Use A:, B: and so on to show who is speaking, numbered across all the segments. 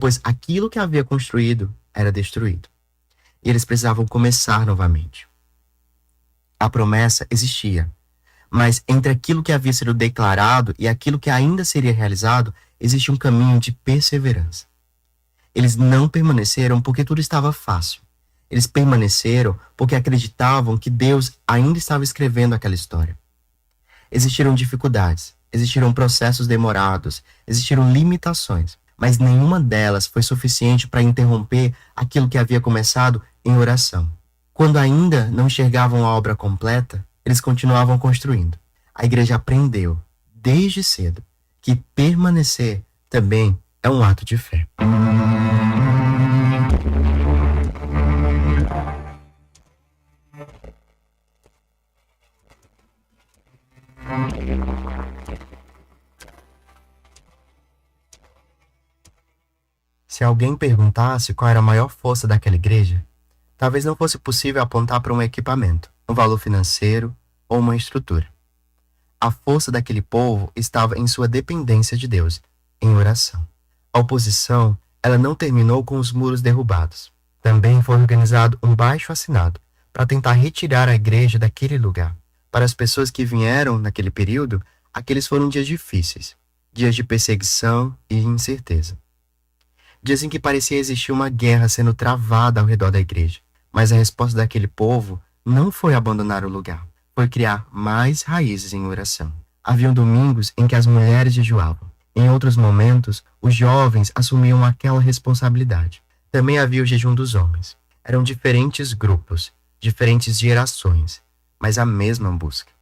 A: pois aquilo que havia construído era destruído. E eles precisavam começar novamente. A promessa existia, mas entre aquilo que havia sido declarado e aquilo que ainda seria realizado, existia um caminho de perseverança. Eles não permaneceram porque tudo estava fácil. Eles permaneceram porque acreditavam que Deus ainda estava escrevendo aquela história. Existiram dificuldades, existiram processos demorados, existiram limitações, mas nenhuma delas foi suficiente para interromper aquilo que havia começado em oração. Quando ainda não enxergavam a obra completa, eles continuavam construindo. A igreja aprendeu, desde cedo, que permanecer também é um ato de fé. Se alguém perguntasse qual era a maior força daquela igreja, talvez não fosse possível apontar para um equipamento, um valor financeiro ou uma estrutura. A força daquele povo estava em sua dependência de Deus, em oração. A oposição, ela não terminou com os muros derrubados. Também foi organizado um baixo-assinado para tentar retirar a igreja daquele lugar. Para as pessoas que vieram naquele período, aqueles foram dias difíceis, dias de perseguição e incerteza. Dias em que parecia existir uma guerra sendo travada ao redor da igreja. Mas a resposta daquele povo não foi abandonar o lugar, foi criar mais raízes em oração. Haviam domingos em que as mulheres jejuavam. Em outros momentos, os jovens assumiam aquela responsabilidade. Também havia o jejum dos homens. Eram diferentes grupos, diferentes gerações, mas a mesma busca.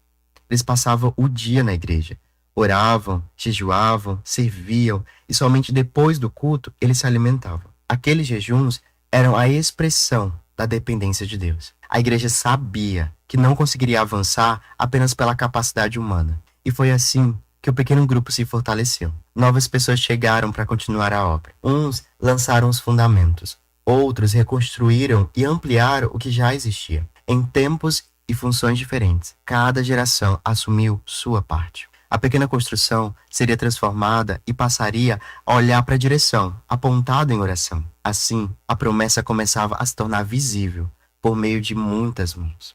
A: Eles passavam o dia na igreja, oravam, jejuavam, serviam e somente depois do culto eles se alimentavam. Aqueles jejuns eram a expressão da dependência de Deus. A igreja sabia que não conseguiria avançar apenas pela capacidade humana. E foi assim que o pequeno grupo se fortaleceu. Novas pessoas chegaram para continuar a obra. Uns lançaram os fundamentos, outros reconstruíram e ampliaram o que já existia. Em tempos e funções diferentes, cada geração assumiu sua parte. A pequena construção seria transformada e passaria a olhar para a direção, apontada em oração. Assim, a promessa começava a se tornar visível por meio de muitas mãos.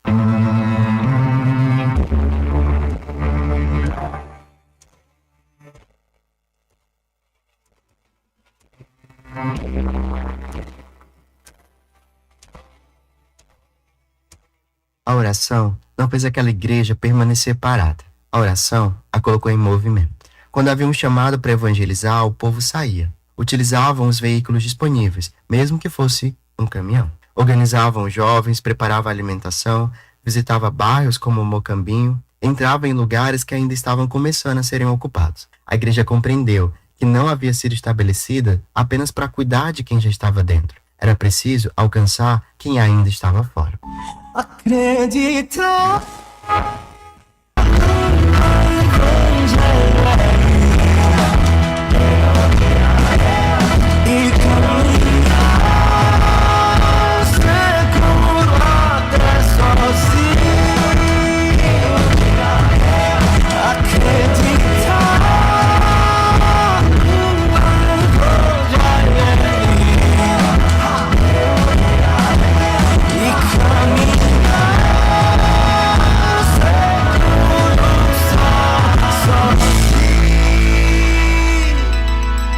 A: A oração não fez aquela igreja permanecer parada. A oração a colocou em movimento. Quando havia um chamado para evangelizar, o povo saía. Utilizavam os veículos disponíveis, mesmo que fosse um caminhão. Organizavam os jovens, preparavam a alimentação, visitava bairros como o Mocambinho, entrava em lugares que ainda estavam começando a serem ocupados. A igreja compreendeu que não havia sido estabelecida apenas para cuidar de quem já estava dentro. Era preciso alcançar quem ainda estava fora.
B: Acreditar.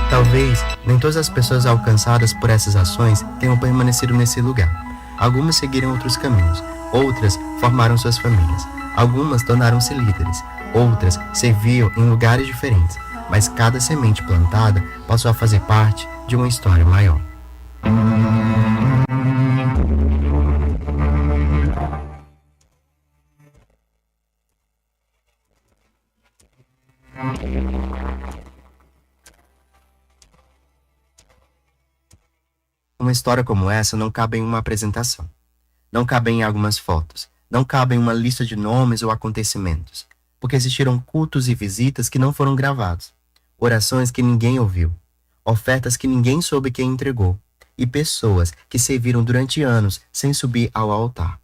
A: Talvez nem todas as pessoas alcançadas por essas ações tenham permanecido nesse lugar. Algumas seguiram outros caminhos, outras formaram suas famílias. Algumas tornaram-se líderes, outras serviam em lugares diferentes, mas cada semente plantada passou a fazer parte de uma história maior. Uma história como essa não cabe em uma apresentação. Não cabe em algumas fotos. Não cabe em uma lista de nomes ou acontecimentos. Porque existiram cultos e visitas que não foram gravados. Orações que ninguém ouviu. Ofertas que ninguém soube quem entregou. E pessoas que serviram durante anos sem subir ao altar.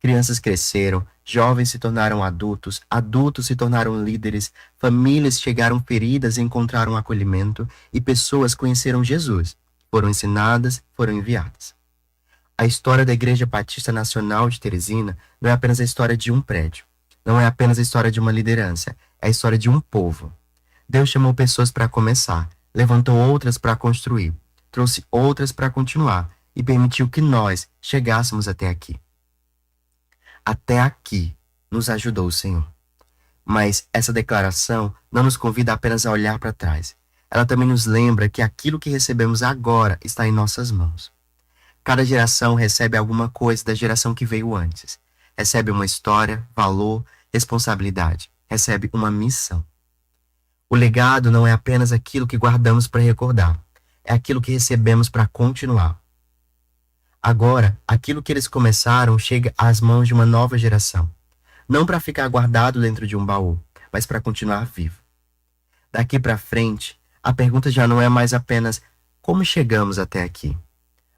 A: Crianças cresceram, jovens se tornaram adultos, adultos se tornaram líderes, famílias chegaram feridas e encontraram acolhimento, e pessoas conheceram Jesus, foram ensinadas, foram enviadas. A história da Igreja Batista Nacional de Teresina não é apenas a história de um prédio, não é apenas a história de uma liderança, é a história de um povo. Deus chamou pessoas para começar, levantou outras para construir, trouxe outras para continuar e permitiu que nós chegássemos até aqui. Até aqui nos ajudou o Senhor. Mas essa declaração não nos convida apenas a olhar para trás. Ela também nos lembra que aquilo que recebemos agora está em nossas mãos. Cada geração recebe alguma coisa da geração que veio antes. Recebe uma história, valor, responsabilidade. Recebe uma missão. O legado não é apenas aquilo que guardamos para recordar. É aquilo que recebemos para continuar. Agora, aquilo que eles começaram chega às mãos de uma nova geração. Não para ficar guardado dentro de um baú, mas para continuar vivo. Daqui para frente, a pergunta já não é mais apenas como chegamos até aqui.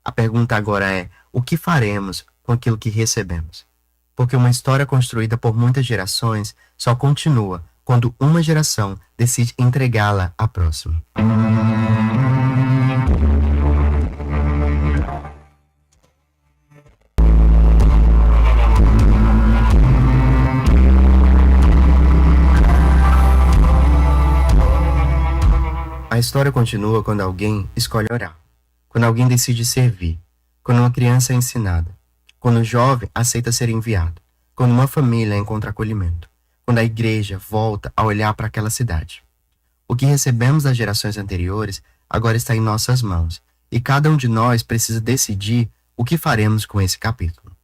A: A pergunta agora é o que faremos com aquilo que recebemos. Porque uma história construída por muitas gerações só continua quando uma geração decide entregá-la à próxima. A história continua quando alguém escolhe orar, quando alguém decide servir, quando uma criança é ensinada, quando um jovem aceita ser enviado, quando uma família encontra acolhimento, quando a igreja volta a olhar para aquela cidade. O que recebemos das gerações anteriores agora está em nossas mãos, e cada um de nós precisa decidir o que faremos com esse capítulo.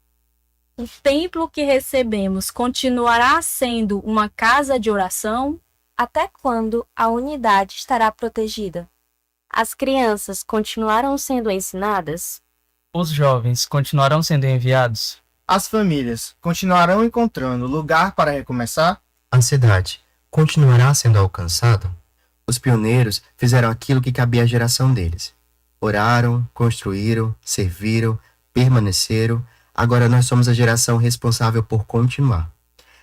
B: O templo que recebemos continuará sendo uma casa de oração?
C: Até quando a unidade estará protegida? As crianças continuarão sendo ensinadas?
D: Os jovens continuarão sendo enviados?
E: As famílias continuarão encontrando lugar para recomeçar?
A: A cidade continuará sendo alcançada? Os pioneiros fizeram aquilo que cabia à geração deles. Oraram, construíram, serviram, permaneceram. Agora nós somos a geração responsável por continuar.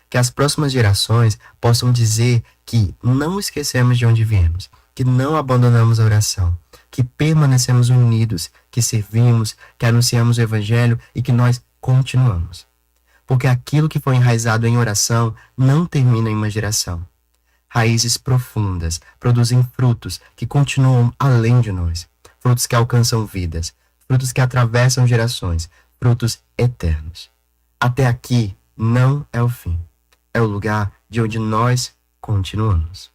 A: Que as próximas gerações possam dizer que não esquecemos de onde viemos, que não abandonamos a oração, que permanecemos unidos, que servimos, que anunciamos o Evangelho e que nós continuamos. Porque aquilo que foi enraizado em oração não termina em uma geração. Raízes profundas produzem frutos que continuam além de nós, frutos que alcançam vidas, frutos que atravessam gerações, frutos eternos. Até aqui não é o fim. É o lugar de onde nós continuamos.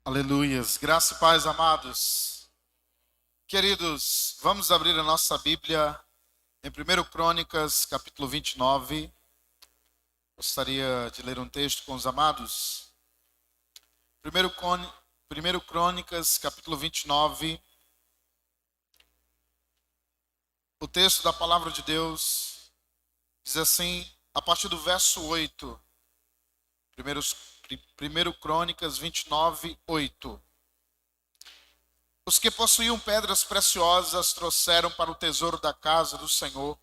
F: Aleluias. Graça e paz, amados. Queridos, vamos abrir a nossa Bíblia em 1 Crônicas, capítulo 29. Gostaria de ler um texto com os amados. 1 Crônicas, capítulo 29. O texto da palavra de Deus diz assim, a partir do verso 8. 1 Crônicas 29, 8. Os que possuíam pedras preciosas trouxeram para o tesouro da casa do Senhor,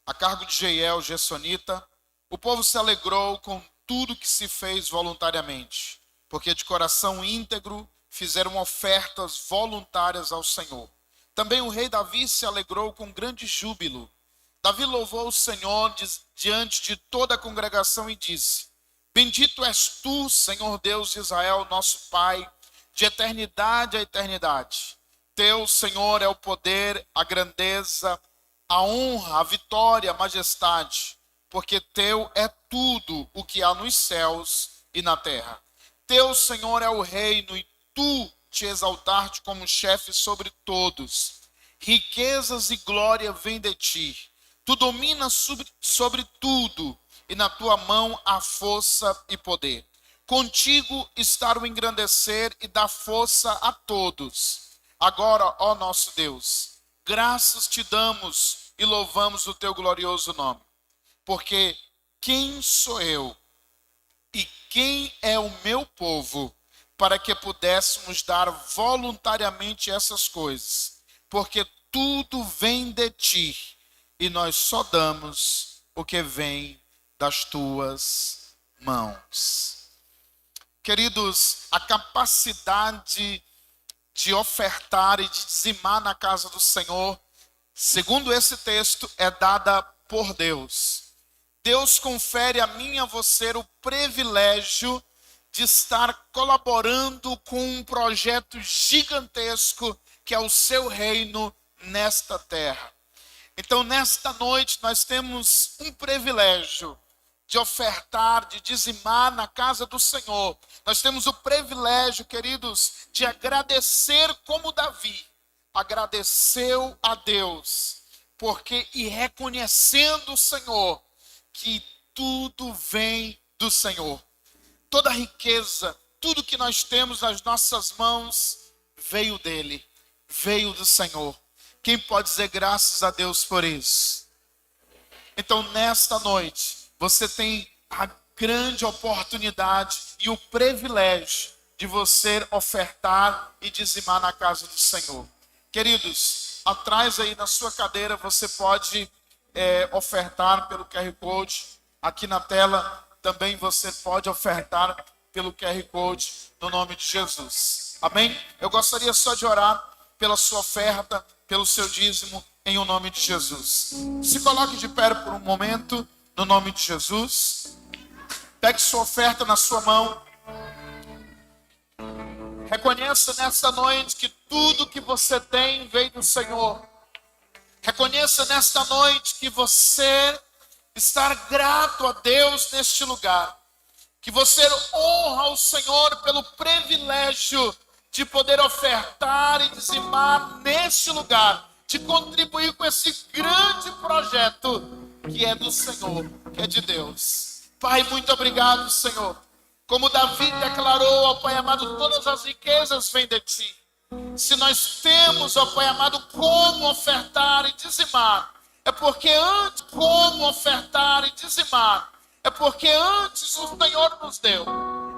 F: a cargo de Jeiel, Gessonita. O povo se alegrou com tudo que se fez voluntariamente, porque de coração íntegro fizeram ofertas voluntárias ao Senhor. Também o rei Davi se alegrou com grande júbilo. Davi louvou o Senhor diante de toda a congregação e disse: Bendito és tu, Senhor Deus de Israel, nosso Pai, de eternidade a eternidade. Teu, Senhor, é o poder, a grandeza, a honra, a vitória, a majestade, porque teu é tudo o que há nos céus e na terra. Teu, Senhor, é o reino e tu te exaltar-te como chefe sobre todos. Riquezas e glória vêm de ti. Tu dominas sobre tudo e na tua mão há força e poder. Contigo está o engrandecer e dar força a todos. Agora, ó nosso Deus, graças te damos e louvamos o teu glorioso nome. Porque quem sou eu e quem é o meu povo para que pudéssemos dar voluntariamente essas coisas? Porque tudo vem de ti e nós só damos o que vem das tuas mãos. Queridos, a capacidade de ofertar e de dizimar na casa do Senhor, segundo esse texto, é dada por Deus. Deus confere a mim e a você o privilégio de estar colaborando com um projeto gigantesco que é o seu reino nesta terra. Então, nesta noite, nós temos um privilégio de ofertar, de dizimar na casa do Senhor. Nós temos o privilégio, queridos, de agradecer como Davi agradeceu a Deus, porque e reconhecendo o Senhor, que tudo vem do Senhor. Toda a riqueza, tudo que nós temos nas nossas mãos, veio dele, veio do Senhor. Quem pode dizer graças a Deus por isso? Então, nesta noite, você tem a grande oportunidade e o privilégio de você ofertar e dizimar na casa do Senhor. Queridos, atrás aí na sua cadeira você pode ofertar pelo QR Code. Aqui na tela também você pode ofertar pelo QR Code no nome de Jesus. Amém? Eu gostaria só de orar pela sua oferta, pelo seu dízimo, em o nome de Jesus. Se coloque de pé por um momento. No nome de Jesus, pegue sua oferta na sua mão. Reconheça nesta noite que tudo que você tem veio do Senhor. Reconheça nesta noite que você está grato a Deus neste lugar. Que você honra o Senhor pelo privilégio de poder ofertar e dizimar neste lugar. De contribuir com esse grande projeto que é do Senhor, que é de Deus. Pai, muito obrigado, Senhor. Como Davi declarou, ó Pai amado, todas as riquezas vêm de ti. Se nós temos, ó Pai amado, como ofertar e dizimar, é porque antes o Senhor nos deu.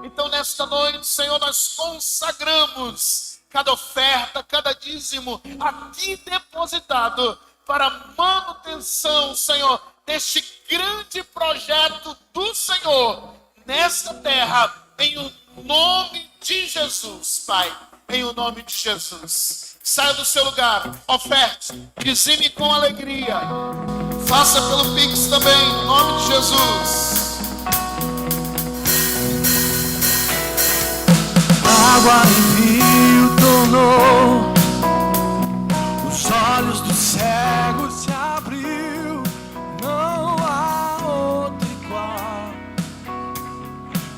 F: Então, nesta noite, Senhor, nós consagramos cada oferta, cada dízimo aqui depositado para manutenção, Senhor, deste grande projeto do Senhor nesta terra, em o nome de Jesus, Pai, em o nome de Jesus. Saia do seu lugar, oferte, dizime com alegria, faça pelo Pix também, em nome de Jesus.
G: Água em rio tornou, os olhos do cego se abriu. Não há outro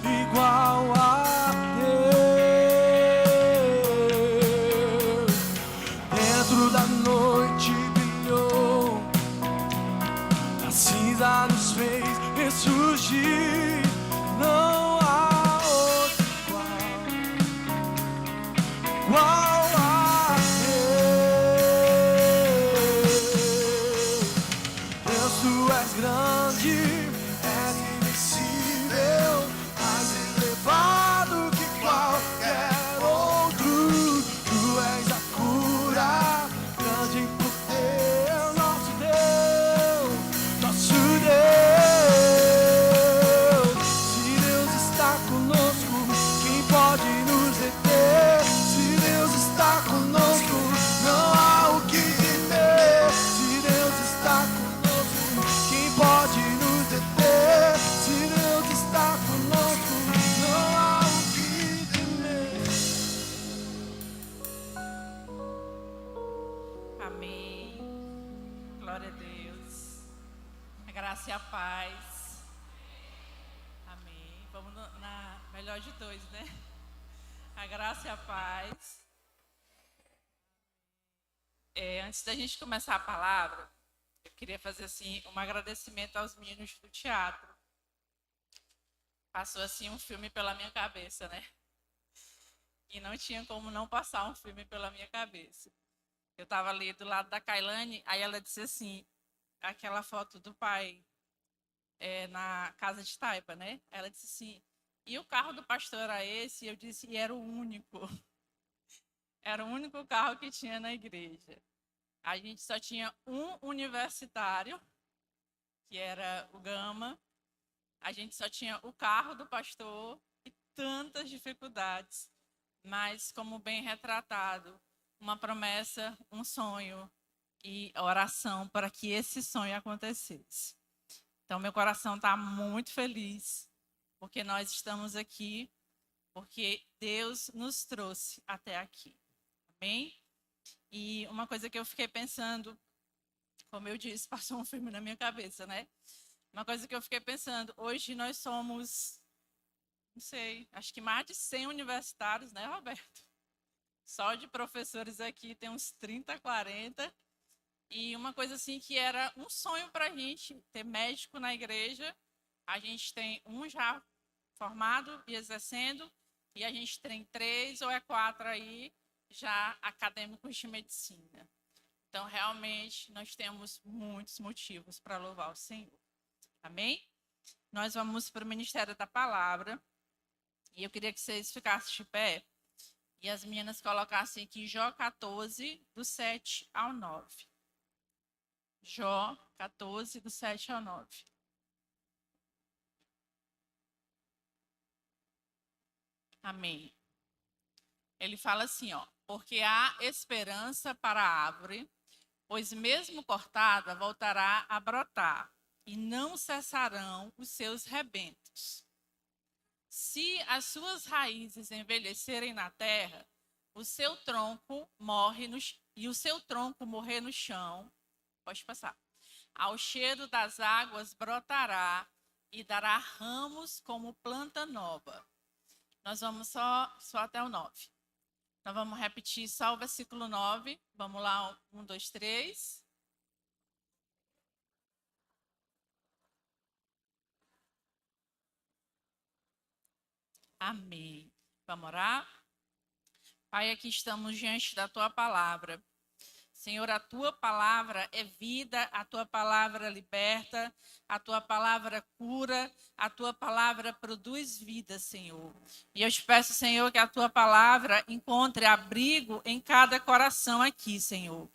G: igual a Deus. Dentro da noite brilhou, a cinza nos fez ressurgir. Não há outro igual a Deus. Deus, tu és grande, és invencível, mais elevado que qualquer outro. Tu és a cura, grande em poder, nosso Deus, nosso Deus. Se Deus está conosco, quem pode nos deter? Se Deus está
H: Glória a Deus. A graça e a paz. Amém. Vamos na melhor de dois, né? A graça e a paz. Antes da gente começar a palavra, eu queria fazer assim um agradecimento aos meninos do teatro. Passou assim um filme pela minha cabeça, né? E não tinha como não passar um filme pela minha cabeça. Eu estava ali do lado da Kailane, aí ela disse assim, aquela foto do pai na casa de Taipa, né? Ela disse assim, e o carro do pastor era esse? E eu disse, e era o único. Era o único carro que tinha na igreja. A gente só tinha um universitário, que era o Gama. A gente só tinha o carro do pastor e tantas dificuldades. Mas, como bem retratado, uma promessa, um sonho e oração para que esse sonho acontecesse. Então, meu coração está muito feliz, porque nós estamos aqui, porque Deus nos trouxe até aqui. Amém? E uma coisa que eu fiquei pensando, como eu disse, passou um filme na minha cabeça, né? Uma coisa que eu fiquei pensando, hoje nós somos, não sei, acho que mais de 100 universitários, né, Roberto? Só de professores aqui tem uns 30, 40. E uma coisa assim que era um sonho para a gente, ter médico na igreja. A gente tem um já formado e exercendo, e a gente tem 3 ou 4 aí, já acadêmicos de medicina. Então, realmente, nós temos muitos motivos para louvar o Senhor. Amém? Nós vamos para o Ministério da Palavra. E eu queria que vocês ficassem de pé e as meninas colocassem aqui Jó 14, do 7 ao 9. Jó 14, do 7 ao 9. Amém. Ele fala assim, ó, porque há esperança para a árvore, pois mesmo cortada voltará a brotar, e não cessarão os seus rebentos. Se as suas raízes envelhecerem na terra, o seu tronco morre e o seu tronco morrer no chão, pode passar. Ao cheiro das águas brotará e dará ramos como planta nova. Nós vamos só até o 9. Então, vamos repetir só o versículo 9. Vamos lá, 1, 2, 3. Amém. Vamos orar? Pai, aqui estamos diante da Tua palavra. Senhor, a Tua palavra é vida, a Tua palavra liberta, a Tua palavra cura, a Tua palavra produz vida, Senhor. E eu te peço, Senhor, que a Tua palavra encontre abrigo em cada coração aqui, Senhor.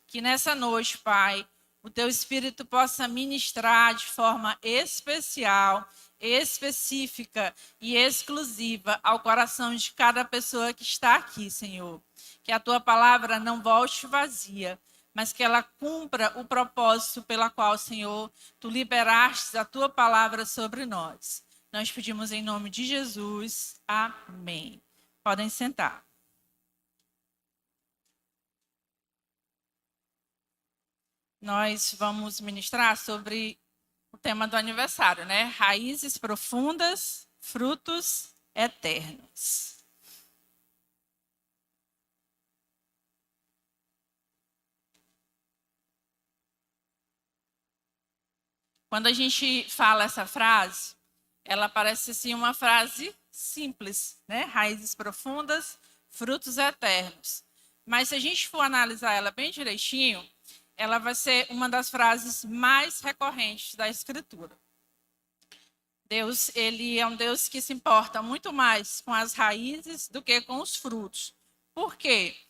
H: Que nessa noite, Pai, o Teu Espírito possa ministrar de forma especial, específica e exclusiva ao coração de cada pessoa que está aqui, Senhor. Que a Tua palavra não volte vazia, mas que ela cumpra o propósito pela qual, Senhor, Tu liberaste a Tua palavra sobre nós. Nós pedimos em nome de Jesus. Amém. Podem sentar. Nós vamos ministrar sobre o tema do aniversário, né? Raízes profundas, frutos eternos. Quando a gente fala essa frase, ela parece assim uma frase simples, né? Raízes profundas, frutos eternos. Mas se a gente for analisar ela bem direitinho, ela vai ser uma das frases mais recorrentes da Escritura. Deus, ele é um Deus que se importa muito mais com as raízes do que com os frutos. Por quê?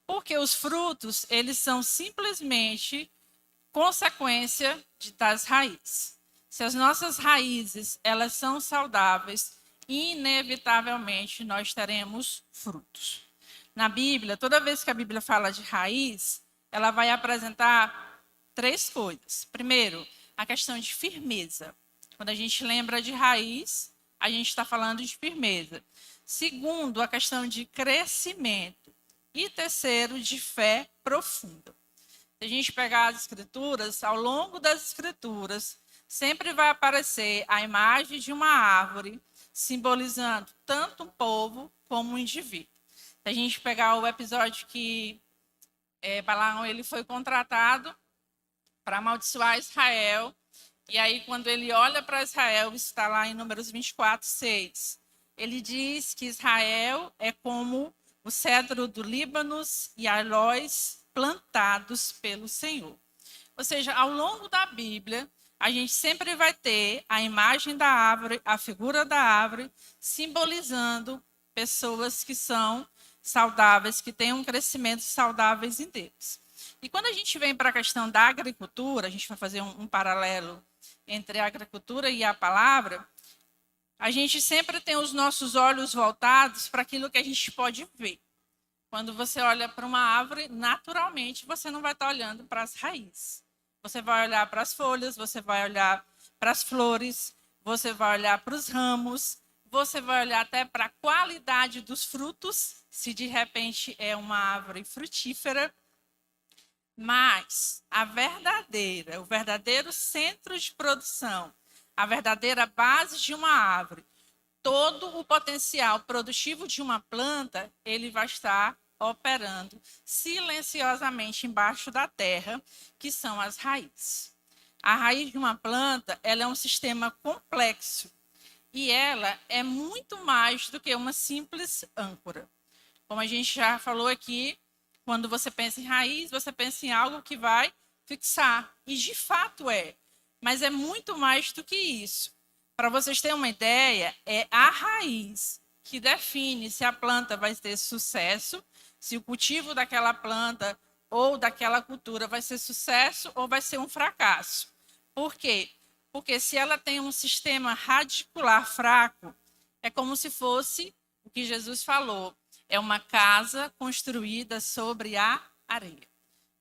H: Porque os frutos, eles são simplesmente consequência das raízes. Se as nossas raízes, elas são saudáveis, inevitavelmente nós teremos frutos. Na Bíblia, toda vez que a Bíblia fala de raiz, ela vai apresentar 3 coisas. Primeiro, a questão de firmeza. Quando a gente lembra de raiz, a gente está falando de firmeza. Segundo, a questão de crescimento. E terceiro, de fé profunda. Se a gente pegar as escrituras, ao longo das escrituras, sempre vai aparecer a imagem de uma árvore, simbolizando tanto um povo como um indivíduo. Se a gente pegar o episódio que Balaão ele foi contratado para amaldiçoar Israel, e aí quando ele olha para Israel, está lá em Números 24:6, ele diz que Israel é como o cedro do Líbano e aloés plantados pelo Senhor. Ou seja, ao longo da Bíblia, a gente sempre vai ter a imagem da árvore, a figura da árvore, simbolizando pessoas que são saudáveis, que têm um crescimento saudáveis em Deus. E quando a gente vem para a questão da agricultura, a gente vai fazer um paralelo entre a agricultura e a palavra, a gente sempre tem os nossos olhos voltados para aquilo que a gente pode ver. Quando você olha para uma árvore, naturalmente você não vai estar olhando para as raízes. Você vai olhar para as folhas, você vai olhar para as flores, você vai olhar para os ramos, você vai olhar até para a qualidade dos frutos, se de repente é uma árvore frutífera. Mas o verdadeiro centro de produção, a verdadeira base de uma árvore, todo o potencial produtivo de uma planta, ele vai estar operando silenciosamente embaixo da terra, que são as raízes. A raiz de uma planta, ela é um sistema complexo e ela é muito mais do que uma simples âncora. Como a gente já falou aqui, quando você pensa em raiz, você pensa em algo que vai fixar. E de fato é. Mas é muito mais do que isso. Para vocês terem uma ideia, é a raiz que define se a planta vai ter sucesso, se o cultivo daquela planta ou daquela cultura vai ser sucesso ou vai ser um fracasso. Por quê? Porque se ela tem um sistema radicular fraco, é como se fosse o que Jesus falou. É uma casa construída sobre a areia.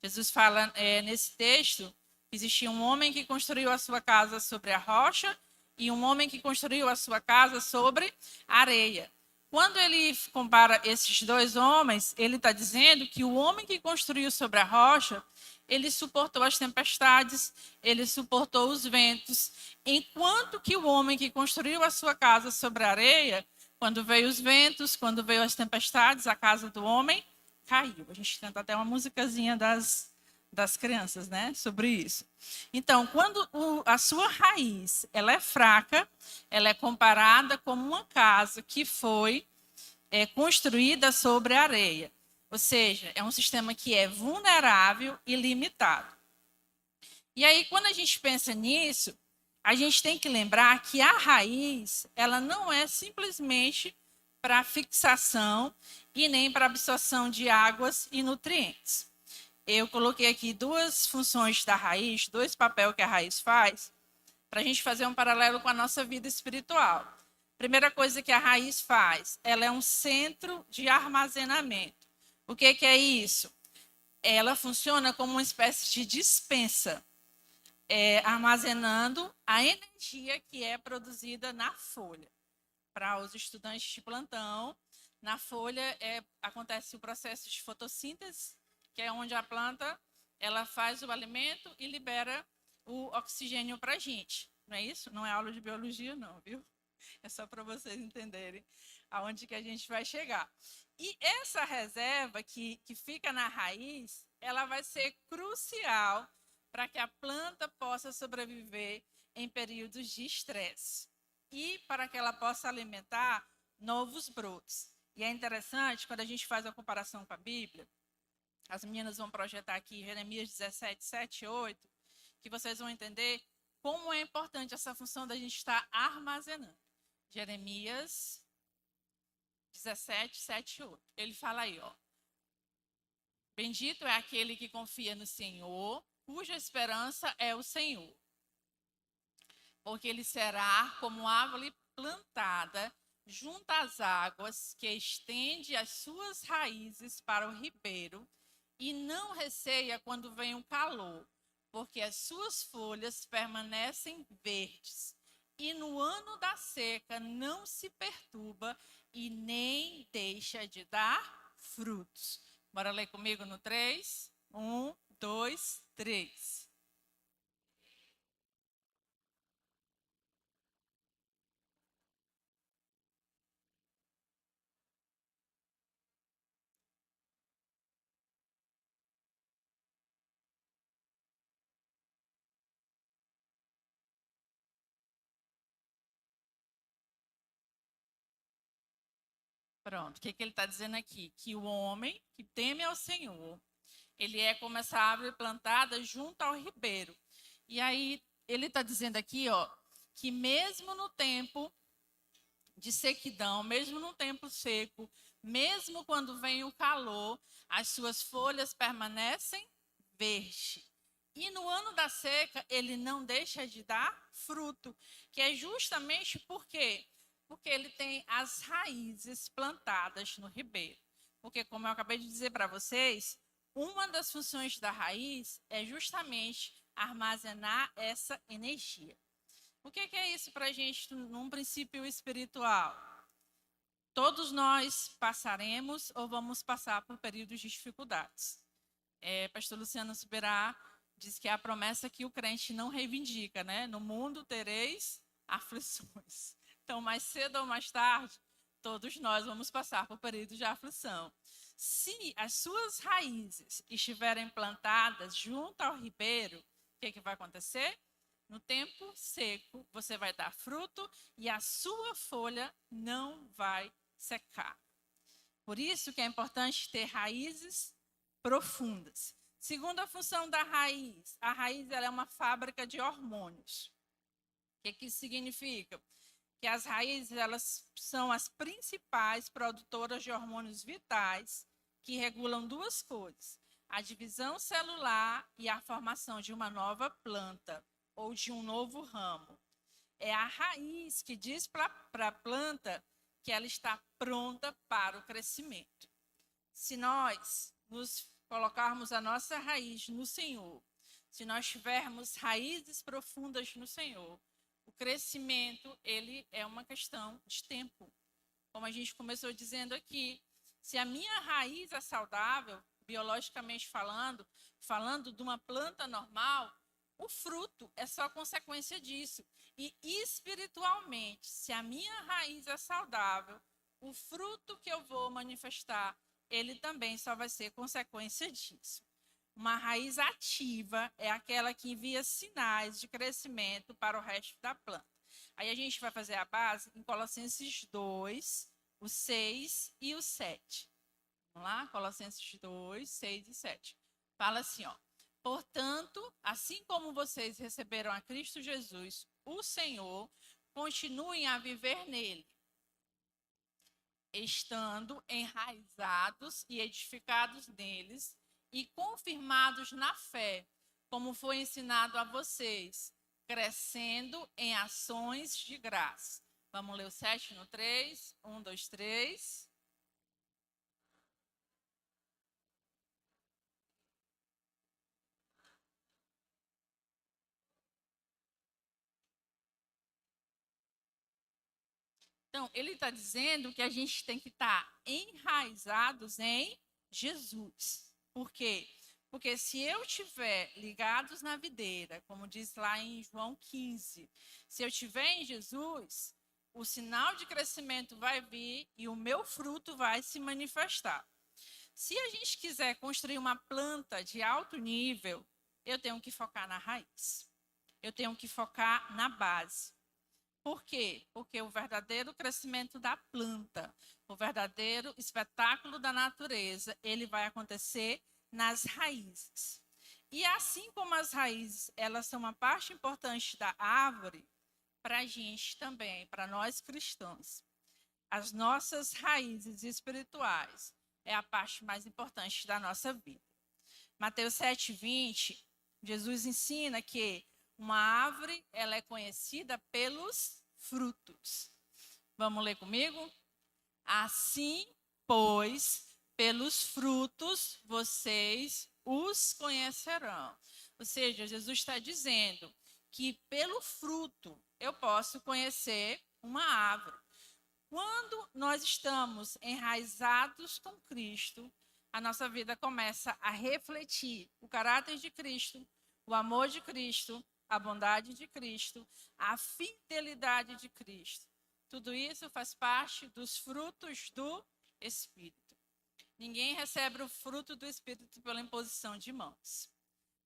H: Jesus fala nesse texto que existia um homem que construiu a sua casa sobre a rocha e um homem que construiu a sua casa sobre a areia. Quando ele compara esses dois homens, ele está dizendo que o homem que construiu sobre a rocha, ele suportou as tempestades, ele suportou os ventos, enquanto que o homem que construiu a sua casa sobre a areia, quando veio os ventos, quando veio as tempestades, a casa do homem caiu. A gente canta até uma musicazinha das crianças, né, sobre isso. Então, quando a sua raiz ela é fraca, ela é comparada como uma casa que foi construída sobre a areia. Ou seja, é um sistema que é vulnerável e limitado. E aí, quando a gente pensa nisso, a gente tem que lembrar que a raiz ela não é simplesmente para fixação e nem para absorção de águas e nutrientes. Eu coloquei aqui duas funções da raiz, dois papéis que a raiz faz, para a gente fazer um paralelo com a nossa vida espiritual. Primeira coisa que a raiz faz, ela é um centro de armazenamento. O que é isso? Ela funciona como uma espécie de despensa, armazenando a energia que é produzida na folha. Para os estudantes de plantão, na folha acontece o processo de fotossíntese, que é onde a planta ela faz o alimento e libera o oxigênio para a gente. Não é isso? Não é aula de biologia, não, viu? É só para vocês entenderem aonde que a gente vai chegar. E essa reserva que fica na raiz, ela vai ser crucial para que a planta possa sobreviver em períodos de estresse e para que ela possa alimentar novos brotos. E é interessante, quando a gente faz a comparação com a Bíblia, as meninas vão projetar aqui Jeremias 17, 7 e 8, que vocês vão entender como é importante essa função da gente estar armazenando. Jeremias 17, 7 e 8. Ele fala aí, ó. Bendito é aquele que confia no Senhor, cuja esperança é o Senhor. Porque ele será como árvore plantada junto às águas, que estende as suas raízes para o ribeiro, e não receia quando vem o calor, porque as suas folhas permanecem verdes. E no ano da seca não se perturba e nem deixa de dar frutos. Bora ler comigo no 3? 1, 2, 3. Pronto, o que ele está dizendo aqui? Que o homem que teme ao Senhor, ele é como essa árvore plantada junto ao ribeiro. E aí, ele está dizendo aqui, ó, que mesmo no tempo de sequidão, mesmo no tempo seco, mesmo quando vem o calor, as suas folhas permanecem verdes. E no ano da seca, ele não deixa de dar fruto, que é justamente porque ele tem as raízes plantadas no ribeiro. Porque, como eu acabei de dizer para vocês, uma das funções da raiz é justamente armazenar essa energia. O que é isso para a gente num princípio espiritual? Todos nós passaremos ou vamos passar por períodos de dificuldades. Pastor Luciano Subirá diz que é a promessa que o crente não reivindica, né? No mundo tereis aflições. Então, mais cedo ou mais tarde, todos nós vamos passar por períodos de aflição. Se as suas raízes estiverem plantadas junto ao ribeiro, o que vai acontecer? No tempo seco, você vai dar fruto e a sua folha não vai secar. Por isso que é importante ter raízes profundas. Segunda função da raiz, a raiz ela é uma fábrica de hormônios. O que isso significa? Que as raízes elas são as principais produtoras de hormônios vitais que regulam duas coisas: a divisão celular e a formação de uma nova planta ou de um novo ramo. É a raiz que diz para a planta que ela está pronta para o crescimento. Se nós nos colocarmos a nossa raiz no Senhor, se nós tivermos raízes profundas no Senhor, o crescimento, ele é uma questão de tempo. Como a gente começou dizendo aqui, se a minha raiz é saudável, biologicamente falando de uma planta normal, o fruto é só consequência disso. E espiritualmente, se a minha raiz é saudável, o fruto que eu vou manifestar, ele também só vai ser consequência disso. Uma raiz ativa é aquela que envia sinais de crescimento para o resto da planta. Aí a gente vai fazer a base em Colossenses 2, o 6 e o 7. Vamos lá? Colossenses 2, 6 e 7. Fala assim, ó. Portanto, assim como vocês receberam a Cristo Jesus, o Senhor, continuem a viver nele, estando enraizados e edificados neles e confirmados na fé, como foi ensinado a vocês, crescendo em ações de graça. Vamos ler o 7 no 3. 1, 2, 3. Então, ele está dizendo que a gente tem que estar enraizados em Jesus. Por quê? Porque se eu estiver ligados na videira, como diz lá em João 15, se eu estiver em Jesus, o sinal de crescimento vai vir e o meu fruto vai se manifestar. Se a gente quiser construir uma planta de alto nível, eu tenho que focar na raiz. Eu tenho que focar na base. Por quê? Porque o verdadeiro crescimento da planta, o verdadeiro espetáculo da natureza, ele vai acontecer nas raízes. E assim como as raízes, elas são uma parte importante da árvore, para a gente também, para nós cristãos, as nossas raízes espirituais é a parte mais importante da nossa vida. Mateus 7,20, Jesus ensina que uma árvore, ela é conhecida pelos frutos. Vamos ler comigo? Assim, pois, pelos frutos vocês os conhecerão. Ou seja, Jesus está dizendo que pelo fruto eu posso conhecer uma árvore. Quando nós estamos enraizados com Cristo, a nossa vida começa a refletir o caráter de Cristo, o amor de Cristo, a bondade de Cristo, a fidelidade de Cristo. Tudo isso faz parte dos frutos do Espírito. Ninguém recebe o fruto do Espírito pela imposição de mãos.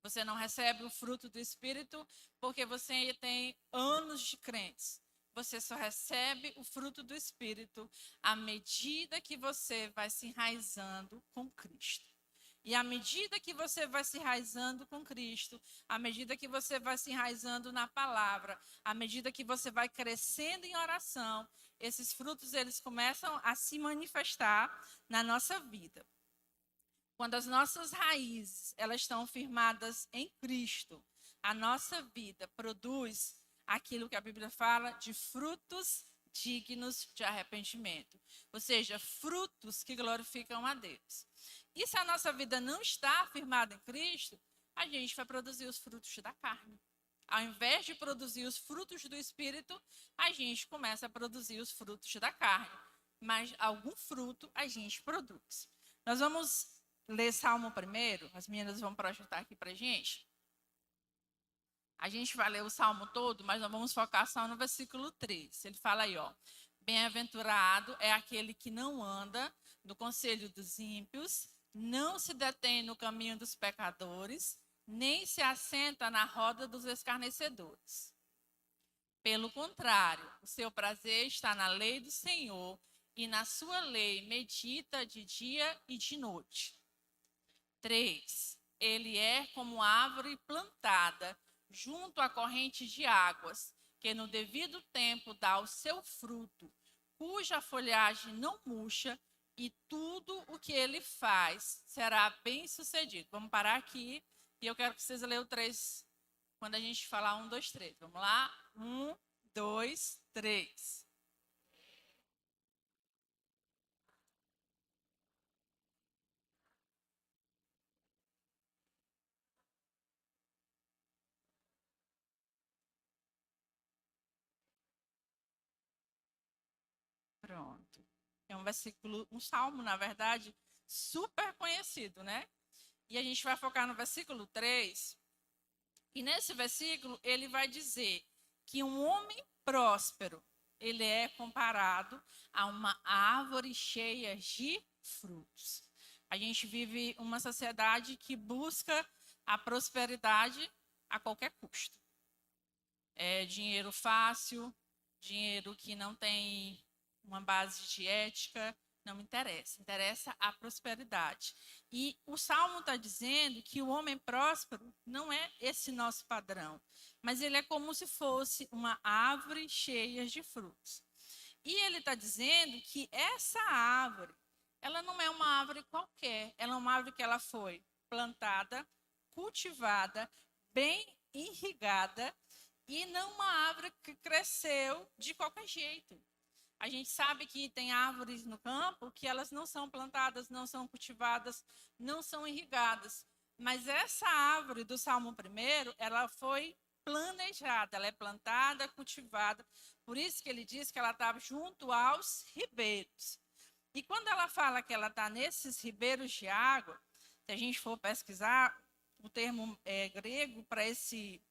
H: Você não recebe o fruto do Espírito porque você tem anos de crentes. Você só recebe o fruto do Espírito à medida que você vai se enraizando com Cristo. E à medida que você vai se enraizando com Cristo, à medida que você vai se enraizando na palavra, à medida que você vai crescendo em oração, esses frutos eles começam a se manifestar na nossa vida. Quando as nossas raízes elas estão firmadas em Cristo, a nossa vida produz aquilo que a Bíblia fala de frutos dignos de arrependimento. Ou seja, frutos que glorificam a Deus. E se a nossa vida não está firmada em Cristo, a gente vai produzir os frutos da carne. Ao invés de produzir os frutos do Espírito, a gente começa a produzir os frutos da carne. Mas algum fruto a gente produz. Nós vamos ler Salmo primeiro, as meninas vão projetar aqui para a gente. A gente vai ler o Salmo todo, mas nós vamos focar só no versículo 3. Ele fala aí, ó. Bem-aventurado é aquele que não anda no conselho dos ímpios, não se detém no caminho dos pecadores, nem se assenta na roda dos escarnecedores. Pelo contrário, o seu prazer está na lei do Senhor, e na sua lei medita de dia e de noite. 3. Ele é como árvore plantada junto à corrente de águas, que no devido tempo dá o seu fruto, cuja folhagem não murcha, e tudo o que ele faz será bem sucedido. Vamos parar aqui e eu quero que vocês leiam 3 quando a gente falar 1, 2, 3. Vamos lá? 1, 2, 3. Pronto. É um versículo, um salmo, na verdade, super conhecido, né? E a gente vai focar no versículo 3. E nesse versículo, ele vai dizer que um homem próspero, ele é comparado a uma árvore cheia de frutos. A gente vive uma sociedade que busca a prosperidade a qualquer custo. É dinheiro fácil, dinheiro que não tem uma base de ética, não me interessa. Interessa a prosperidade. E o Salmo está dizendo que o homem próspero não é esse nosso padrão, mas ele é como se fosse uma árvore cheia de frutos. E ele está dizendo que essa árvore, ela não é uma árvore qualquer, ela é uma árvore que ela foi plantada, cultivada, bem irrigada, e não uma árvore que cresceu de qualquer jeito. A gente sabe que tem árvores no campo que elas não são plantadas, não são cultivadas, não são irrigadas. Mas essa árvore do Salmo 1, ela foi planejada, ela é plantada, cultivada. Por isso que ele diz que ela está junto aos ribeiros. E quando ela fala que ela está nesses ribeiros de água, se a gente for pesquisar o termo grego para esse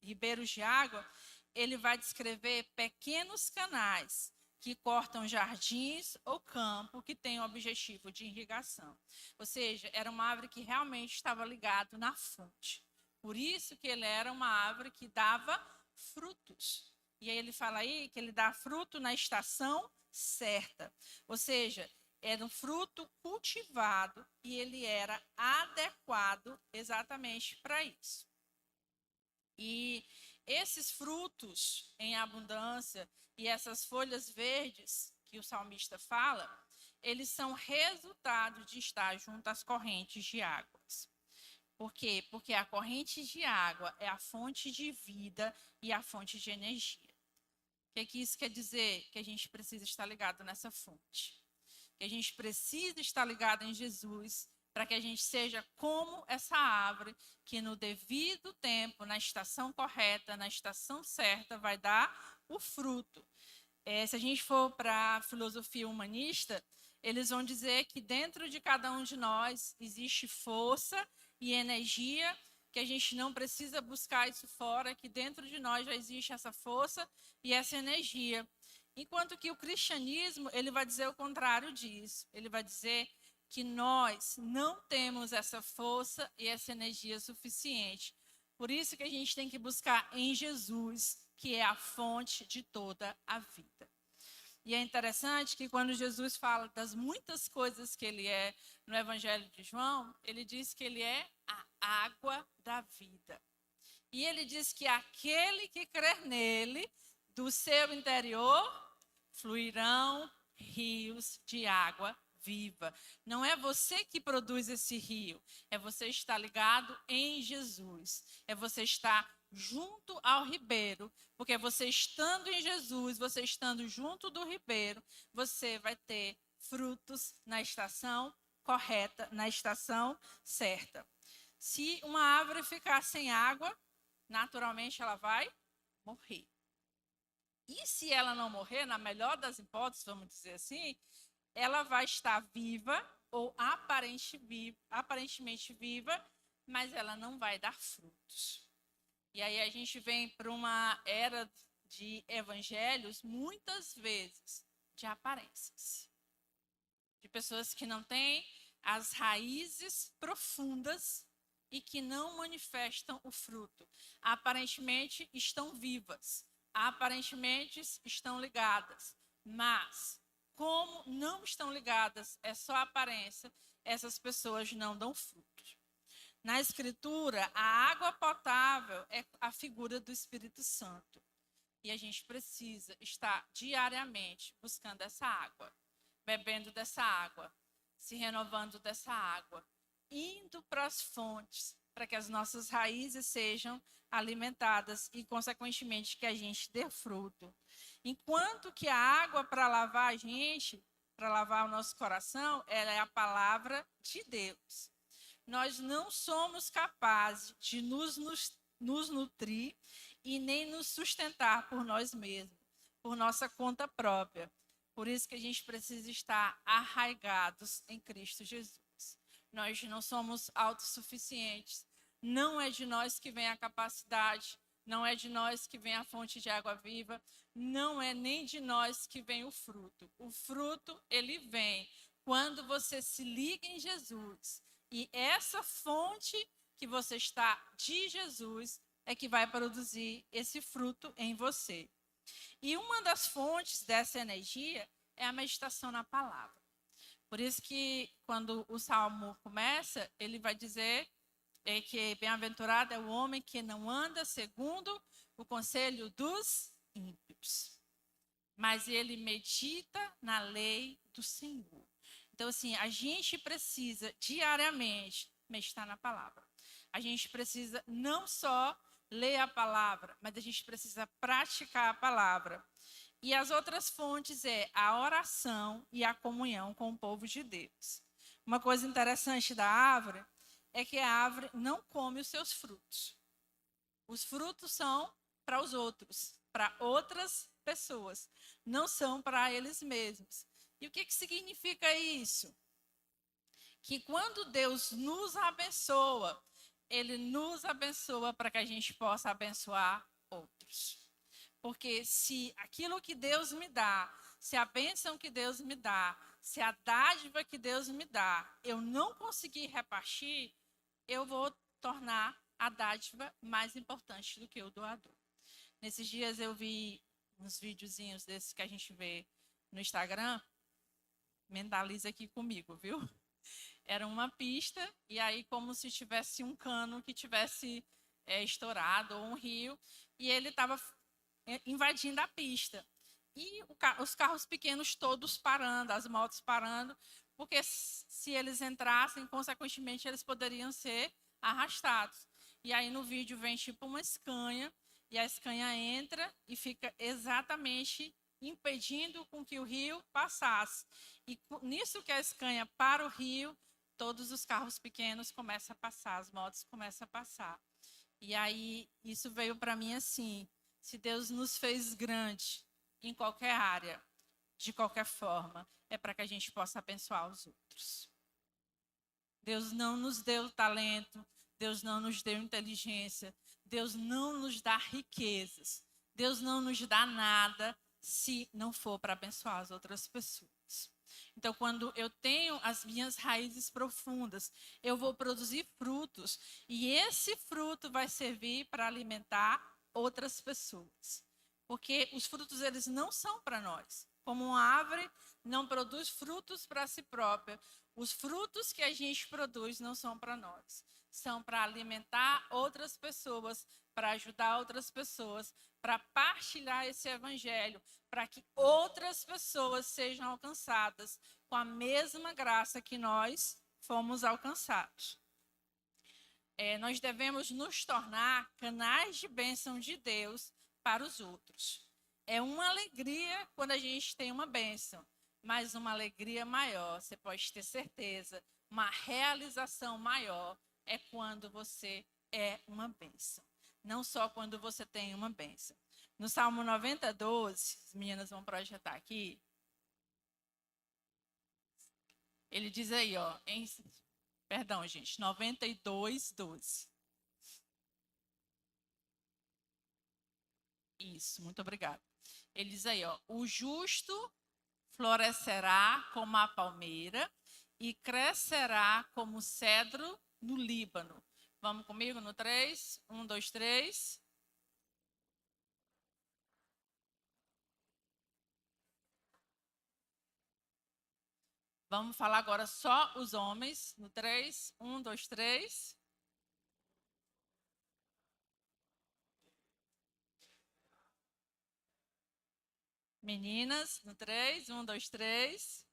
H: ribeiros de água, ele vai descrever pequenos canais que cortam jardins ou campo que tem o objetivo de irrigação. Ou seja, era uma árvore que realmente estava ligada na fonte. Por isso que ele era uma árvore que dava frutos. E aí ele fala aí que ele dá fruto na estação certa. Ou seja, era um fruto cultivado e ele era adequado exatamente para isso. E esses frutos em abundância e essas folhas verdes que o salmista fala, eles são resultado de estar junto às correntes de águas. Por quê? Porque a corrente de água é a fonte de vida e a fonte de energia. O que isso quer dizer? Que a gente precisa estar ligado nessa fonte. Que a gente precisa estar ligado em Jesus para que a gente seja como essa árvore que no devido tempo, na estação correta, na estação certa, vai dar o fruto. Se a gente for para a filosofia humanista, eles vão dizer que dentro de cada um de nós existe força e energia, que a gente não precisa buscar isso fora, que dentro de nós já existe essa força e essa energia. Enquanto que o cristianismo, ele vai dizer o contrário disso. Ele vai dizer que nós não temos essa força e essa energia suficiente. Por isso que a gente tem que buscar em Jesus, que é a fonte de toda a vida. E é interessante que quando Jesus fala das muitas coisas que ele é no Evangelho de João, ele diz que ele é a água da vida. E ele diz que aquele que crer nele, do seu interior, fluirão rios de água viva. Não é você que produz esse rio, é você estar ligado em Jesus, é você estar junto ao ribeiro, porque você estando em Jesus, você estando junto do ribeiro, você vai ter frutos na estação correta, na estação certa. Se uma árvore ficar sem água, naturalmente ela vai morrer. E se ela não morrer, na melhor das hipóteses, vamos dizer assim, ela vai estar viva ou aparentemente viva, mas ela não vai dar frutos. E aí a gente vem para uma era de evangelhos, muitas vezes, de aparências. De pessoas que não têm as raízes profundas e que não manifestam o fruto. Aparentemente estão vivas, aparentemente estão ligadas, mas como não estão ligadas, é só aparência, essas pessoas não dão frutos. Na Escritura, a água potável é a figura do Espírito Santo. E a gente precisa estar diariamente buscando essa água, bebendo dessa água, se renovando dessa água, indo para as fontes, para que as nossas raízes sejam alimentadas e, consequentemente, que a gente dê fruto. Enquanto que a água para lavar a gente, para lavar o nosso coração, ela é a palavra de Deus. Nós não somos capazes de nos nutrir e nem nos sustentar por nós mesmos, por nossa conta própria. Por isso que a gente precisa estar arraigados em Cristo Jesus. Nós não somos autossuficientes. Não é de nós que vem a capacidade, não é de nós que vem a fonte de água viva, não é nem de nós que vem o fruto. O fruto, ele vem quando você se liga em Jesus. E essa fonte que você está de Jesus é que vai produzir esse fruto em você. E uma das fontes dessa energia é a meditação na palavra. Por isso que quando o Salmo começa, ele vai dizer que bem-aventurado é o homem que não anda segundo o conselho dos ímpios, mas ele medita na lei do Senhor. Então, assim, a gente precisa diariamente meditar na palavra. A gente precisa não só ler a palavra, mas a gente precisa praticar a palavra. E as outras fontes é a oração e a comunhão com o povo de Deus. Uma coisa interessante da árvore é que a árvore não come os seus frutos. Os frutos são para os outros, para outras pessoas, não são para eles mesmos. E o que significa isso? Que quando Deus nos abençoa, Ele nos abençoa para que a gente possa abençoar outros. Porque se aquilo que Deus me dá, se a bênção que Deus me dá, se a dádiva que Deus me dá, eu não conseguir repartir, eu vou tornar a dádiva mais importante do que o doador. Nesses dias eu vi uns videozinhos desses que a gente vê no Instagram. Mentaliza aqui comigo, viu? Era uma pista e aí como se tivesse um cano que tivesse estourado ou um rio e ele estava invadindo a pista. E os carros pequenos todos parando, as motos parando, porque se eles entrassem, consequentemente, eles poderiam ser arrastados. E aí no vídeo vem tipo uma Scania, e a Scania entra e fica exatamente impedindo com que o rio passasse. E nisso que a Scania para o rio, todos os carros pequenos começam a passar, as motos começam a passar. E aí isso veio para mim assim, se Deus nos fez grande em qualquer área, de qualquer forma, é para que a gente possa abençoar os outros. Deus não nos deu talento, Deus não nos deu inteligência, Deus não nos dá riquezas, Deus não nos dá nada se não for para abençoar as outras pessoas. Então, quando eu tenho as minhas raízes profundas, eu vou produzir frutos e esse fruto vai servir para alimentar outras pessoas. Porque os frutos, eles não são para nós. Como uma árvore não produz frutos para si própria, os frutos que a gente produz não são para nós. São para alimentar outras pessoas, para ajudar outras pessoas, para partilhar esse evangelho, para que outras pessoas sejam alcançadas com a mesma graça que nós fomos alcançados. Nós devemos nos tornar canais de bênção de Deus para os outros. É uma alegria quando a gente tem uma bênção, mas uma alegria maior, você pode ter certeza, uma realização maior é quando você é uma bênção. Não só quando você tem uma bênção. No Salmo 90, 12, as meninas vão projetar aqui. Ele diz aí, ó, perdão, gente, 92, 12. Isso, muito obrigada. Ele diz aí, ó, o justo florescerá como a palmeira e crescerá como o cedro no Líbano. Vamos comigo no 3? 1, 2, 3. Vamos falar agora só os homens. No 3, 1, 2, 3. Meninas, no 3, 1, 2, 3.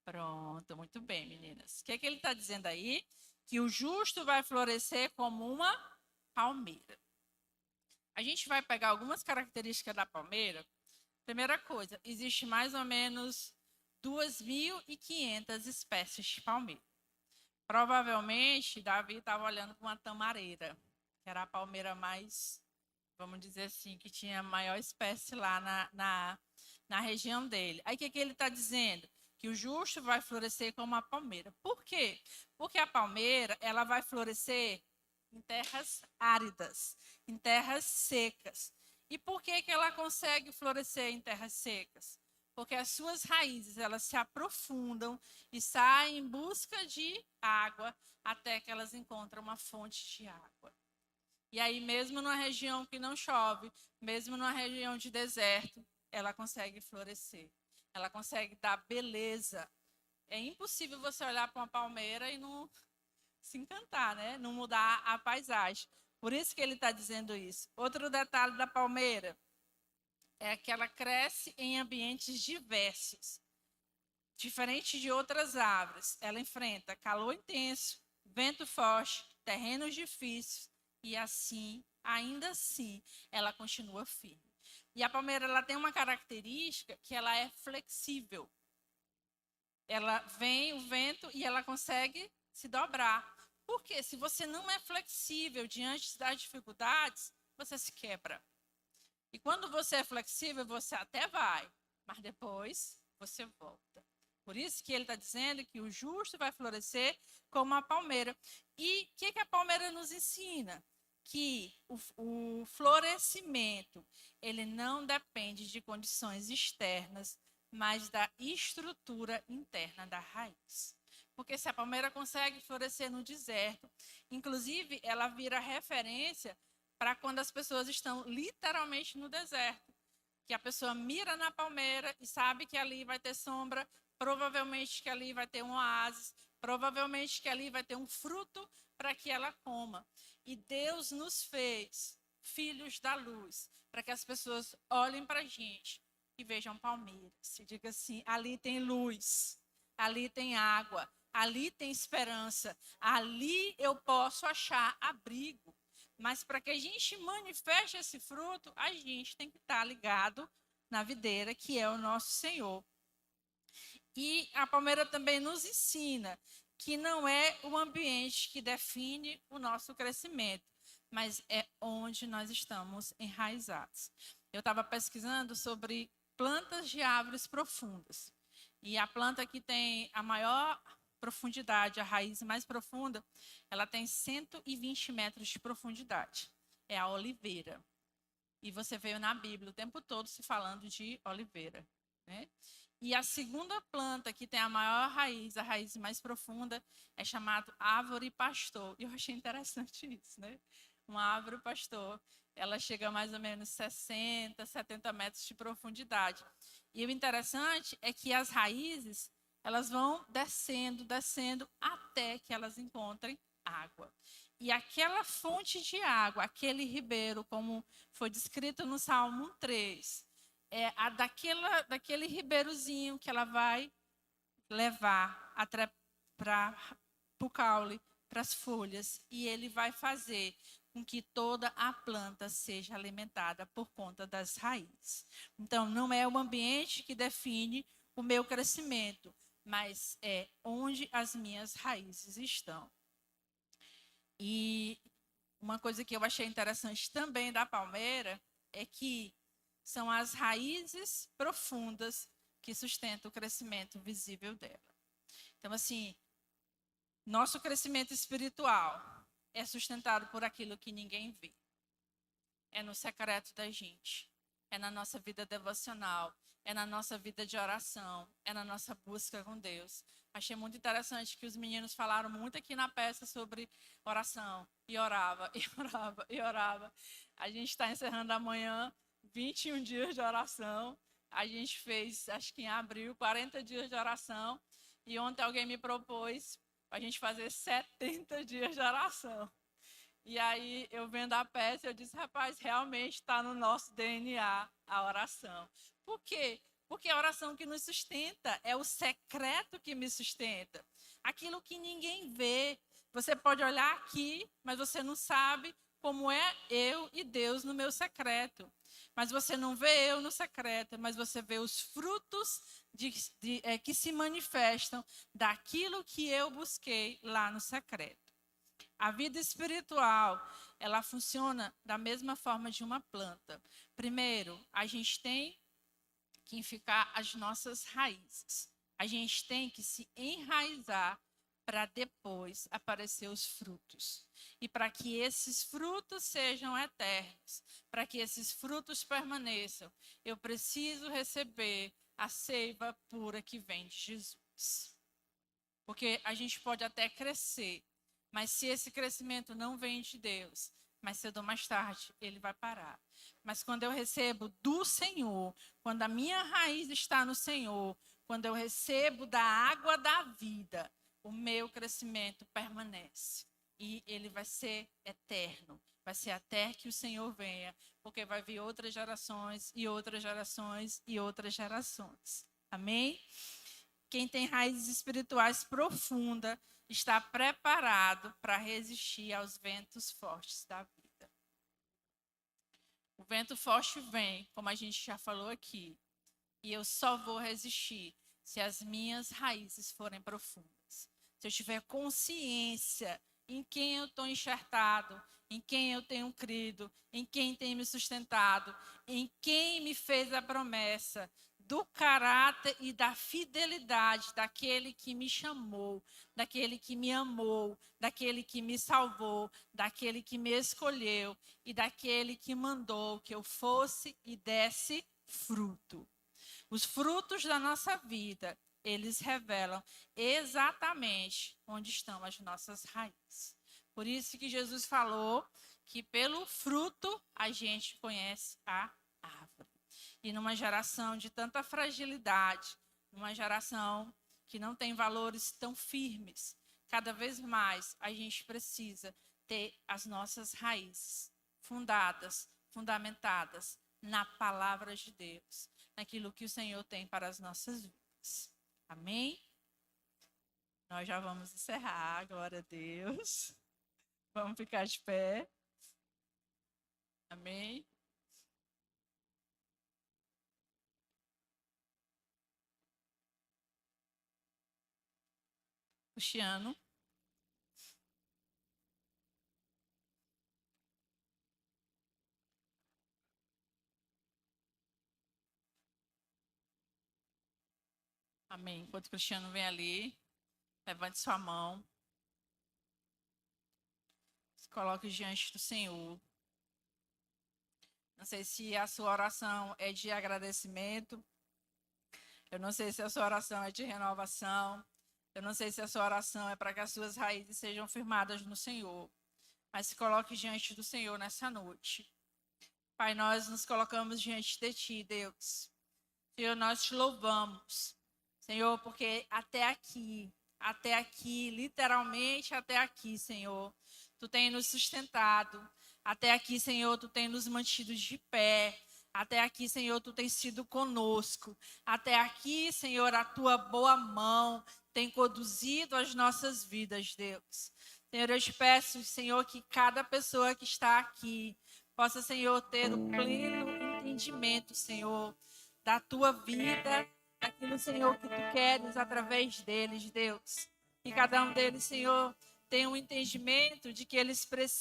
H: Pronto, muito bem, meninas. O que é que ele está dizendo aí? Que o justo vai florescer como uma palmeira. A gente vai pegar algumas características da palmeira. Primeira coisa, existe mais ou menos 2.500 espécies de palmeira. Provavelmente, Davi estava olhando para uma tamareira, que era a palmeira mais, vamos dizer assim, que tinha a maior espécie lá na região dele. Aí o que ele está dizendo? Que o justo vai florescer como a palmeira. Por quê? Porque a palmeira, ela vai florescer em terras áridas, em terras secas. E por que ela consegue florescer em terras secas? Porque as suas raízes, elas se aprofundam e saem em busca de água até que elas encontram uma fonte de água. E aí, mesmo numa região que não chove, mesmo numa região de deserto, ela consegue florescer. Ela consegue dar beleza. É impossível você olhar para uma palmeira e não se encantar, né? Não mudar a paisagem. Por isso que ele está dizendo isso. Outro detalhe da palmeira é que ela cresce em ambientes diversos. Diferente de outras árvores, ela enfrenta calor intenso, vento forte, terrenos difíceis e assim, ainda assim, ela continua firme. E a palmeira, ela tem uma característica que ela é flexível. Ela vem o vento e ela consegue se dobrar. Porque se você não é flexível diante das dificuldades, você se quebra. E quando você é flexível, você até vai, mas depois você volta. Por isso que ele está dizendo que o justo vai florescer como a palmeira. E o que a palmeira nos ensina? Que o florescimento, ele não depende de condições externas, mas da estrutura interna da raiz. Porque se a palmeira consegue florescer no deserto, inclusive ela vira referência para quando as pessoas estão literalmente no deserto. Que a pessoa mira na palmeira e sabe que ali vai ter sombra, provavelmente que ali vai ter um oásis, provavelmente que ali vai ter um fruto para que ela coma. E Deus nos fez filhos da luz, para que as pessoas olhem para a gente e vejam palmeiras. E diga assim, ali tem luz, ali tem água, ali tem esperança, ali eu posso achar abrigo. Mas para que a gente manifeste esse fruto, a gente tem que estar ligado na videira, que é o nosso Senhor. E a palmeira também nos ensina que não é o ambiente que define o nosso crescimento, mas é onde nós estamos enraizados. Eu estava pesquisando sobre plantas de árvores profundas. E a planta que tem a maior profundidade, a raiz mais profunda, ela tem 120 metros de profundidade. É a oliveira. E você veio na Bíblia o tempo todo se falando de oliveira, né? E a segunda planta que tem a maior raiz, a raiz mais profunda, é chamada árvore pastor. E eu achei interessante isso, né? Uma árvore pastor, ela chega a mais ou menos 60, 70 metros de profundidade. E o interessante é que as raízes, elas vão descendo, descendo, até que elas encontrem água. E aquela fonte de água, aquele ribeiro, como foi descrito no Salmo 3, é a daquele ribeirozinho que ela vai levar para o caule, para as folhas, e ele vai fazer com que toda a planta seja alimentada por conta das raízes. Então, não é o ambiente que define o meu crescimento, mas é onde as minhas raízes estão. E uma coisa que eu achei interessante também da palmeira é que são as raízes profundas que sustentam o crescimento visível dela. Então, assim, nosso crescimento espiritual é sustentado por aquilo que ninguém vê. É no secreto da gente. É na nossa vida devocional. É na nossa vida de oração. É na nossa busca com Deus. Achei muito interessante que os meninos falaram muito aqui na peça sobre oração. E orava, e orava, e orava. A gente está encerrando amanhã 21 dias de oração. A gente fez, acho que em abril, 40 dias de oração. E ontem alguém me propôs a gente fazer 70 dias de oração. E aí, eu vendo a peça, eu disse, rapaz, realmente está no nosso DNA a oração. Por quê? Porque a oração que nos sustenta é o secreto que me sustenta. Aquilo que ninguém vê. Você pode olhar aqui, mas você não sabe como é eu e Deus no meu secreto. Mas você não vê eu no secreto, mas você vê os frutos que se manifestam daquilo que eu busquei lá no secreto. A vida espiritual, ela funciona da mesma forma de uma planta. Primeiro, a gente tem que ficar as nossas raízes. A gente tem que se enraizar para depois aparecer os frutos. E para que esses frutos sejam eternos, para que esses frutos permaneçam, eu preciso receber a seiva pura que vem de Jesus. Porque a gente pode até crescer, mas se esse crescimento não vem de Deus, mais cedo ou mais tarde ele vai parar. Mas quando eu recebo do Senhor, quando a minha raiz está no Senhor, quando eu recebo da água da vida, o meu crescimento permanece. E ele vai ser eterno. Vai ser até que o Senhor venha, porque vai vir outras gerações e outras gerações e outras gerações. Amém? Quem tem raízes espirituais profundas está preparado para resistir aos ventos fortes da vida. O vento forte vem, como a gente já falou aqui, e eu só vou resistir se as minhas raízes forem profundas. Se eu tiver consciência em quem eu estou enxertado, em quem eu tenho crido, em quem tem me sustentado, em quem me fez a promessa, do caráter e da fidelidade daquele que me chamou, daquele que me amou, daquele que me salvou, daquele que me escolheu e daquele que mandou que eu fosse e desse fruto. Os frutos da nossa vida, eles revelam exatamente onde estão as nossas raízes. Por isso que Jesus falou que pelo fruto a gente conhece a árvore. E numa geração de tanta fragilidade, numa geração que não tem valores tão firmes, cada vez mais a gente precisa ter as nossas raízes fundadas, fundamentadas na palavra de Deus, naquilo que o Senhor tem para as nossas vidas. Amém? Nós já vamos encerrar, glória a Deus. Vamos ficar de pé. Amém? Luciano. Amém. Enquanto o Cristiano vem ali, levante sua mão. Se coloque diante do Senhor. Não sei se a sua oração é de agradecimento. Eu não sei se a sua oração é de renovação. Eu não sei se a sua oração é para que as suas raízes sejam firmadas no Senhor. Mas se coloque diante do Senhor nessa noite. Pai, nós nos colocamos diante de Ti, Deus. Senhor, nós te louvamos. Senhor, porque até aqui, literalmente até aqui, Senhor, Tu tem nos sustentado. Até aqui, Senhor, Tu tem nos mantido de pé. Até aqui, Senhor, Tu tem sido conosco. Até aqui, Senhor, a Tua boa mão tem conduzido as nossas vidas, Deus. Senhor, eu te peço, Senhor, que cada pessoa que está aqui possa, Senhor, ter o pleno entendimento, Senhor, da Tua vida, daquilo, Senhor, que Tu queres através deles, Deus. Que cada um deles, Senhor, tenha um entendimento de que eles precisam